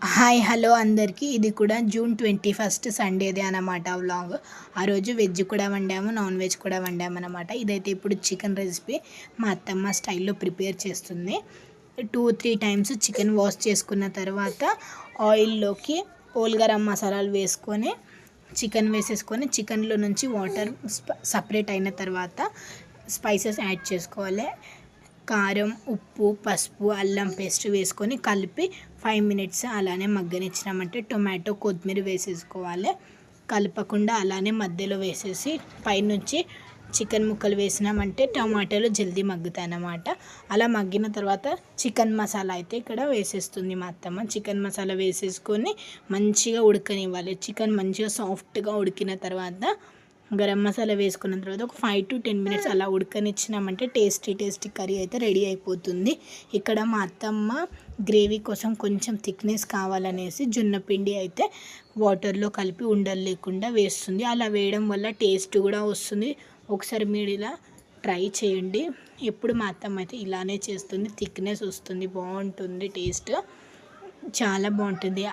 Hi hello అందరికీ. ఇది కూడా జూన్ 21 సండేదే అనమాట వ్లాగ్. ఆ రోజు వెజ్ కూడా వండాము, నాన్ వెజ్ కూడా వండామన్నమాట. ఇదైతే ఇప్పుడు చికెన్ రెసిపీ మా అత్తమ్మ స్టైల్లో ప్రిపేర్ చేస్తుంది. 2-3 టైమ్స్ చికెన్ వాష్ చేసుకున్న తర్వాత ఆయిల్లోకి హోల్ గరం మసాలాలు వేసుకొని చికెన్ వేసేసుకొని చికెన్లో నుంచి వాటర్ సపరేట్ అయిన తర్వాత స్పైసెస్ యాడ్ చేసుకోవాలి. కారం, ఉప్పు, పసుపు, అల్లం పేస్ట్ వేసుకొని కలిపి 5 మినిట్స్ అలానే మగ్గనిచ్చినామంటే టొమాటో, కొత్తిమీర వేసేసుకోవాలి. కలపకుండా అలానే మధ్యలో వేసేసి పైనుంచి చికెన్ ముక్కలు వేసినామంటే టమాటాలు జల్దీ మగ్గుతాయి అన్నమాట. అలా మగ్గిన తర్వాత చికెన్ మసాలా అయితే ఇక్కడ వేసేస్తుంది మా అత్తమ్మ. చికెన్ మసాలా వేసేసుకొని మంచిగా ఉడకనివ్వాలి. చికెన్ మంచిగా సాఫ్ట్గా ఉడికిన తర్వాత గరం మసాలా వేసుకున్న తర్వాత ఒక 5-10 మినిట్స్ అలా ఉడకనిచ్చినామంటే టేస్టీ కర్రీ అయితే రెడీ అయిపోతుంది. ఇక్కడ మా అత్తమ్మ గ్రేవీ కోసం కొంచెం థిక్నెస్ కావాలనేసి జొన్న పిండి అయితే వాటర్లో కలిపి ఉండలు లేకుండా వేస్తుంది. అలా వేయడం వల్ల టేస్ట్ కూడా వస్తుంది. ఒకసారి మీరు ఇలా ట్రై చేయండి. ఎప్పుడు మా అత్తమ్మ అయితే ఇలానే చేస్తుంది. థిక్నెస్ వస్తుంది, బాగుంటుంది, టేస్ట్ చాలా బాగుంటుంది.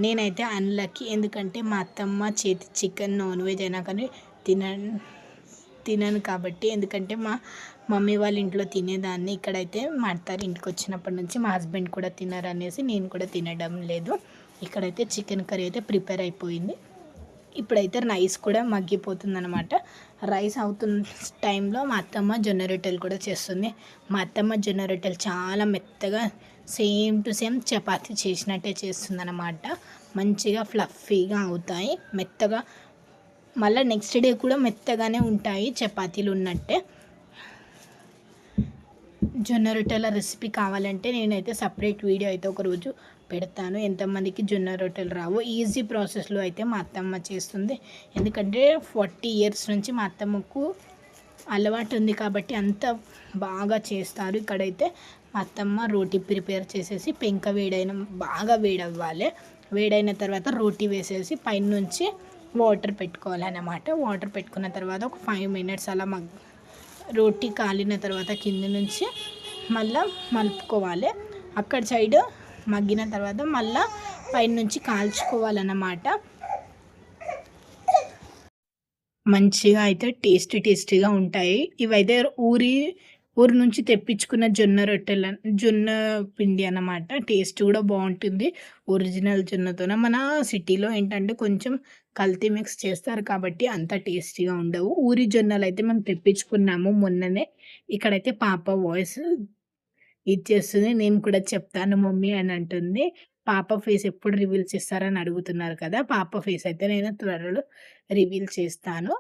నేనైతే అన్లక్కీ, ఎందుకంటే మా అత్తమ్మ చేతి చికెన్ నాన్ వెజ్ అయినా కానీ తినను కాబట్టి. ఎందుకంటే మా మమ్మీ వాళ్ళ ఇంట్లో తినేదాన్ని. ఇక్కడైతే మా అత్తారు ఇంటికి వచ్చినప్పటి నుంచి మా హస్బెండ్ కూడా తినరు అనేసి నేను కూడా తినడం లేదు. ఇక్కడైతే చికెన్ కర్రీ అయితే ప్రిపేర్ అయిపోయింది. ఇప్పుడైతే రైస్ కూడా మగ్గిపోతుంది అనమాట. రైస్ అవుతున్న టైంలో మా అత్తమ్మ జొన్న రొట్టెలు కూడా చేస్తుంది. మా అత్తమ్మ జొన్న రొట్టెలు చాలా మెత్తగా సేమ్ టు సేమ్ చపాతీ చేసినట్టే చేస్తుంది అనమాట. మంచిగా ఫ్లఫీగా అవుతాయి, మెత్తగా. మళ్ళీ నెక్స్ట్ డే కూడా మెత్తగానే ఉంటాయి చపాతీలు ఉన్నట్టే. జొన్న రొట్టెల రెసిపీ కావాలంటే నేనైతే సపరేట్ వీడియో అయితే ఒకరోజు పెడతాను. ఎంతమందికి జొన్న రొట్టెలు రావు. ఈజీ ప్రాసెస్లో అయితే మా అత్తమ్మ చేస్తుంది. ఎందుకంటే 40 ఇయర్స్ నుంచి మా అత్తమ్మకు అలవాటు ఉంది కాబట్టి అంత బాగా చేస్తారు. ఇక్కడైతే మా అత్తమ్మ రోటీ ప్రిపేర్ చేసేసి పెంక బాగా వేడవ్వాలి. వేడైన తర్వాత రోటీ వేసేసి పైనుంచి వాటర్ పెట్టుకోవాలన్నమాట. వాటర్ పెట్టుకున్న తర్వాత ఒక 5 మినిట్స్ అలా రోటీ కాలిన తర్వాత కింద నుంచి మళ్ళీ మలుపుకోవాలి. అక్కడ సైడ్ మగ్గిన తర్వాత మళ్ళీ పైనుంచి కాల్చుకోవాలన్నమాట. మంచిగా అయితే టేస్టీగా ఉంటాయి. ఇవైతే ఊరి నుంచి తెప్పించుకున్న జొన్న పిండి అన్నమాట. టేస్ట్ కూడా బాగుంటుంది ఒరిజినల్ జొన్నతోనే. మన సిటీలో ఏంటంటే కొంచెం కల్తీ మిక్స్ చేస్తారు కాబట్టి అంత టేస్టీగా ఉండవు. ఊరి జొన్నలు అయితే మేము తెప్పించుకున్నాము మొన్ననే. ఇక్కడైతే పాప వాయిస్ ఇచ్చేస్తుంది. నేను కూడా చెప్తాను మమ్మీ అని అంటుంది. పాప ఫేస్ ఎప్పుడు రివీల్ చేస్తారని అడుగుతున్నారు కదా. పాప ఫేస్ అయితే నేను త్వరలో రివీల్ చేస్తాను.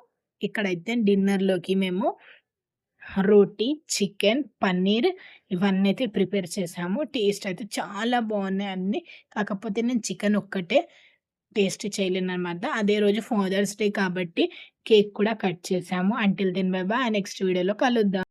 ఇక్కడైతే డిన్నర్లోకి మేము రోటీ, చికెన్, పన్నీర్ ఇవన్నీ అయితే ప్రిపేర్ చేసాము. టేస్ట్ అయితే చాలా బాగున్నాయి అన్నీ. కాకపోతే నేను చికెన్ ఒక్కటే టేస్ట్ చేయలేను అనమాట. అదే రోజు ఫాదర్స్ డే కాబట్టి కేక్ కూడా కట్ చేసాము. Until then bye bye. Next వీడియోలో కలుద్దాం.